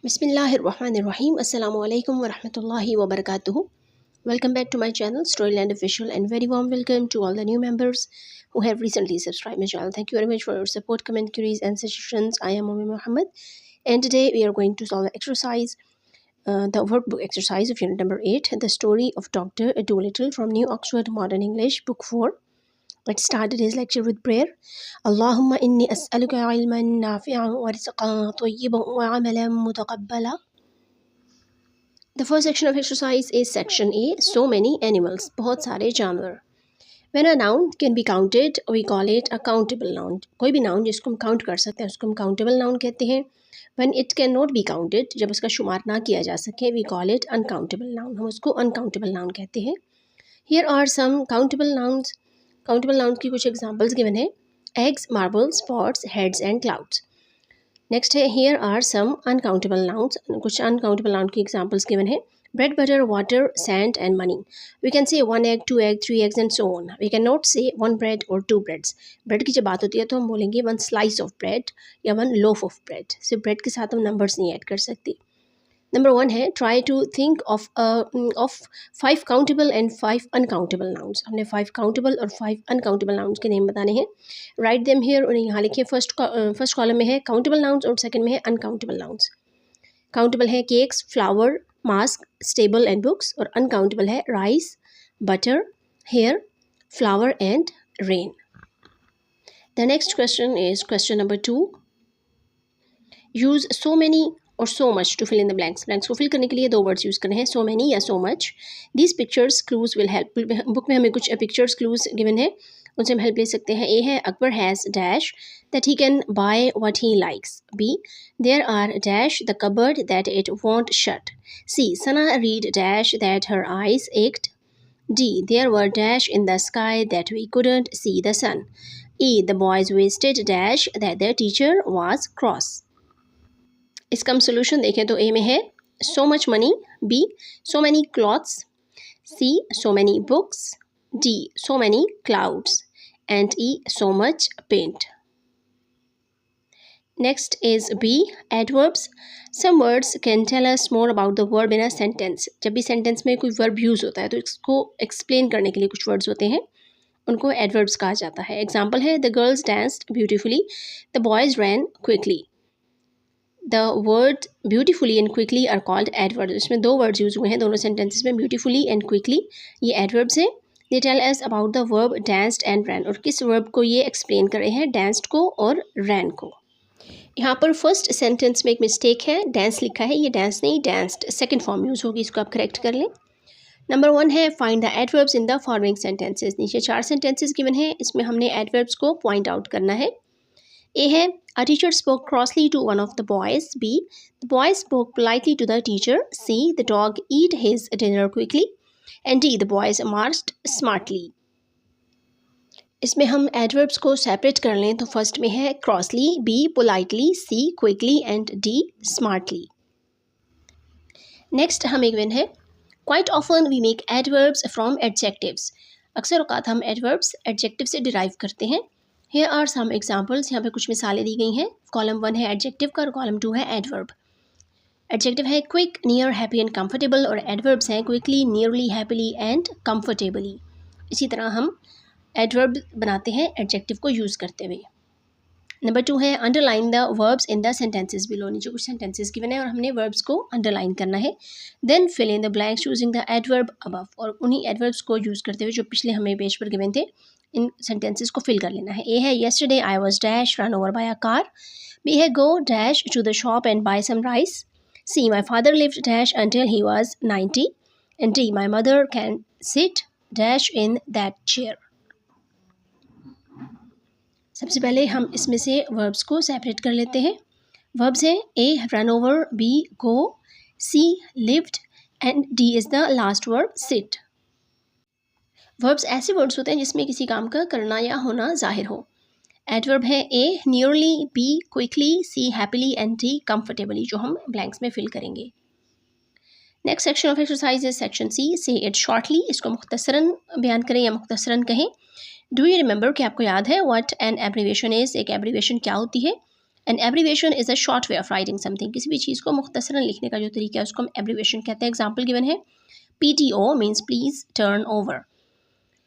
Bismillahirrahmanirrahim. Assalamu alaikum wa rahmatullahi wa barakatuhu. Welcome back to my channel Storyland Official, and very warm welcome to all the new members who have recently subscribed my channel. Thank you very much for your support, comment, queries and suggestions. I am Mummy Muhammad, and today we are going to solve the exercise, the workbook exercise of unit number 8, the story of Dr. Dolittle from New Oxford Modern English, book 4. Let's start today's lecture with prayer. Allahumma inni as'aluka ilman nafi'an wa rizqan tayyiban wa amalan mutaqabbala. The first section of exercise is section A, so many animals, बहुत सारे जानवर. When a noun can be counted, we call it a countable noun. कोई भी noun जिसको हम count कर सकते हैं उसको हम countable noun कहते हैं. When it cannot be counted, जब उसका शुमार ना किया जा सके, we call it uncountable noun. हम उसको uncountable noun कहते हैं. Here are some countable nouns. Countable nouns की कुछ examples given है. Eggs, marbles, pots, heads and clouds. Next है, here are some uncountable nouns. कुछ uncountable noun की examples given है. Bread, butter, water, sand and money. We can say 1 egg, 2 egg, 3 eggs and so on. We cannot say 1 bread or 2 breads. Bread की जब बात होती है तो हम बोलेंगे 1 slice of bread या 1 loaf of bread. सिर्फ bread के साथ हम numbers नहीं add कर सकते. Number 1 है, try to think of 5 countable and 5 uncountable nouns. हमने 5 countable और 5 uncountable nouns के नेम बताने हैं. Write them here. उन्हें यहाँ लिखिए. फर्स्ट कॉलम में है countable nouns और सेकंड में है uncountable nouns. Countable है cakes, flour, mask, stable and books, और uncountable है rice, butter, hair, flower and rain. The next question is question number 2. Use so many और so much to fill in the blanks. Blanks को fill करने के लिए दो words use करने हैं, so many या so much. These pictures clues will help. Book में हमें कुछ pictures clues given है, उनसे हम help ले सकते हैं. A है, Akbar has dash that he can buy what he likes. B, there are dash the cupboard that it won't shut. C, Sana read dash that her eyes ached. D, there were dash in the sky that we couldn't see the sun. E, the boys wasted dash that their teacher was cross. इसका हम solution देखें तो ए में है so much money, B so many clothes, C so many books, D so many clouds and E so much paint. Next is B, adverbs. Some words can tell us more about the verb in a sentence. जब भी sentence में कोई verb use होता है तो इसको explain करने के लिए कुछ words होते हैं, उनको adverbs कहा जाता है. Example है, the girls danced beautifully, the boys ran quickly. The word beautifully and quickly are called adverbs. इसमें दो words use हुए हैं दोनों sentences में, beautifully and quickly. ये adverbs हैं. They tell us about the verb danced and ran. और किस verb को ये explain कर रहे हैं, danced को और ran को. यहाँ पर first sentence में एक mistake है, dance लिखा है, ये dance नहीं danced, second form use होगी, इसको आप correct कर लें. Number 1 है, find the adverbs in the following sentences. नीचे 4 sentences given हैं, इसमें हमने adverbs को point out करना है. A है, a teacher spoke crossly to one of the boys. B, the boy spoke politely to the teacher. C, the dog ate his dinner quickly. And D, the boys marched smartly. इसमें हम adverbs को separate कर लें तो first में है crossly, B politely, C quickly and D smartly. Next हमें given है, quite often we make adverbs from adjectives. अक्सर औक़ात हम adverbs adjective से derive करते हैं. Here are some examples. यहाँ पे कुछ मिसालें दी गई हैं. कॉलम 1 है एडजेक्टिव का और कॉलम 2 है एडवर्ब. एडजेक्टिव है quick, near, happy and comfortable, और एडवर्ब्स हैं quickly, nearly, happily and comfortably. इसी तरह हम एडवर्ब बनाते हैं एडजेक्टिव को यूज़ करते हुए. नंबर 2 है underline the verbs in the sentences below. नीचे कुछ सेंटेंसेस गिवन है और हमने वर्ब्स को अंडरलाइन करना है. Then fill in the blanks using the adverb above. और उन्हीं एडवर्ब्स को यूज़ करते हुए जो पिछले हमें पेज पर गिवन थे, इन सेंटेंसेस को फिल कर लेना है. ए है, yesterday I was dash run over by a car. B है, go dash to the shop and buy some rice. C, my father lived dash until he was 90. and D, my mother can sit dash in that chair. सबसे पहले हम इसमें से verbs को separate कर लेते हैं. वर्ब्स हैं A, run over, B, go, C, lived and D is the last verb, sit. Verbs ऐसे वर्ड्स होते हैं जिसमें किसी काम का करना या होना जाहिर हो. एडवर्ब है A, nearly, B, quickly, C, happily and D, comfortably, जो हम ब्लैंक्स में फिल करेंगे. Next section of exercise is section C, से इट शॉर्टली. इसको मुख्तसरन बयान करें या मुख्तसरन कहें. डू यू रिमेंबर, कि आपको याद है, व्हाट एन एब्रीविएशन इज़, एक एब्रीविएशन क्या होती है. N abbreviation is a short way of writing something, किसी भी चीज़ को मुख्तसरन लिखने का जो तरीका है उसको हम एब्रीवेशन कहते हैं। एग्जाम्पल गिवन है PTO means please turn over.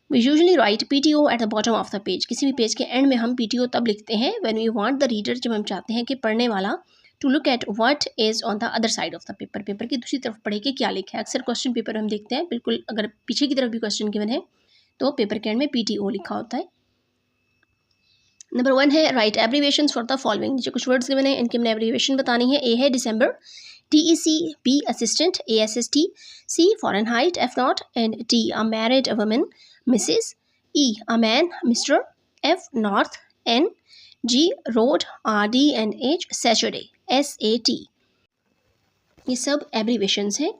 We usually write PTO at the bottom of the page, किसी भी पेज के एंड में हम PTO तब लिखते हैं when we want the reader, जब हम चाहते हैं कि पढ़ने वाला to look at what is on the other side of the paper, paper की दूसरी तरफ पढ़े के क्या लिखा है। अक्सर क्वेश्चन पेपर हम देखते हैं, बिल्कुल अगर पीछे की तरफ भी क्वेश्चन गिवन है तो पेपर के एंड में PTO लिखा होता है। नंबर 1 है right abbreviations for the following, नीचे कुछ वर्ड्स गिवन है, इनकी हमने एब्रीवेशन बतानी है। ए है December, DEC, B assistant, ASST, C Fahrenheit, F not, and T a married woman, Mrs, E a man, Mr, F north, N, G road, RD and H Saturday, SAT। ये सब abbreviations हैं।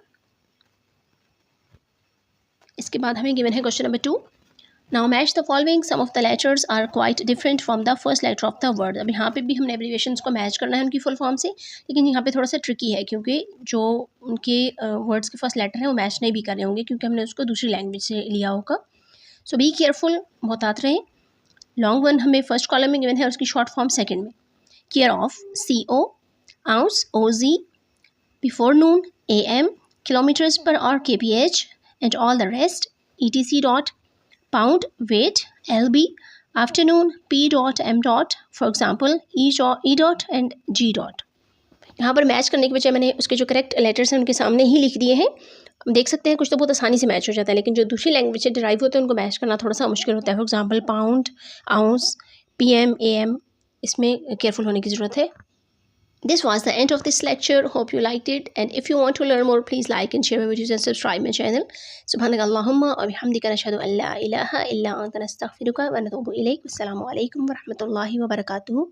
इसके बाद हमें given है question number 2, now match the following, some of the letters are quite different from the first letter of the word. अब यहाँ पे भी हमने एब्रीवेशंस को मैच करना है उनकी फुल फॉर्म से, लेकिन यहाँ पे थोड़ा सा ट्रिकी है क्योंकि जो उनके वर्ड्स के फर्स्ट लेटर हैं वो मैच नहीं भी कर रहे होंगे क्योंकि हमने उसको दूसरी लैंग्वेज से लिया होगा। सो बी केयरफुल, मोहतात रहें। लॉन्ग वन हमें फर्स्ट कॉलम में गिवन है, उसकी शॉर्ट फॉर्म सेकेंड में, care of CO, ounce OZ, before Noon AM, kilometres पर और KPH, and all the rest ETC dot, pound weight LB, afternoon P dot M dot, for example E dot and G dot। यहाँ पर match करने की बजाय मैंने उसके जो करेक्ट लेटर्स हैं उनके सामने ही लिख दिए हैं। हम देख सकते हैं कुछ तो बहुत आसानी से मैच हो जाता है, लेकिन जो दूसरी लैंग्वेज से डिराइव होते हैं उनको मैच करना थोड़ा सा मुश्किल होता है। For example pound, ounce, PM, AM, इसमें केयरफुल होने की ज़रूरत है। This was the end of this lecture. Hope you liked it. And if you want to learn more, please like and share my videos and subscribe my channel. Subhanaka Allahumma wa bihamdika nashhadu an la ilaha illa anta nastaghfiruka wa natubu ilayk. Wassalamu alaikum wa rahmatullahi wa barakatuh.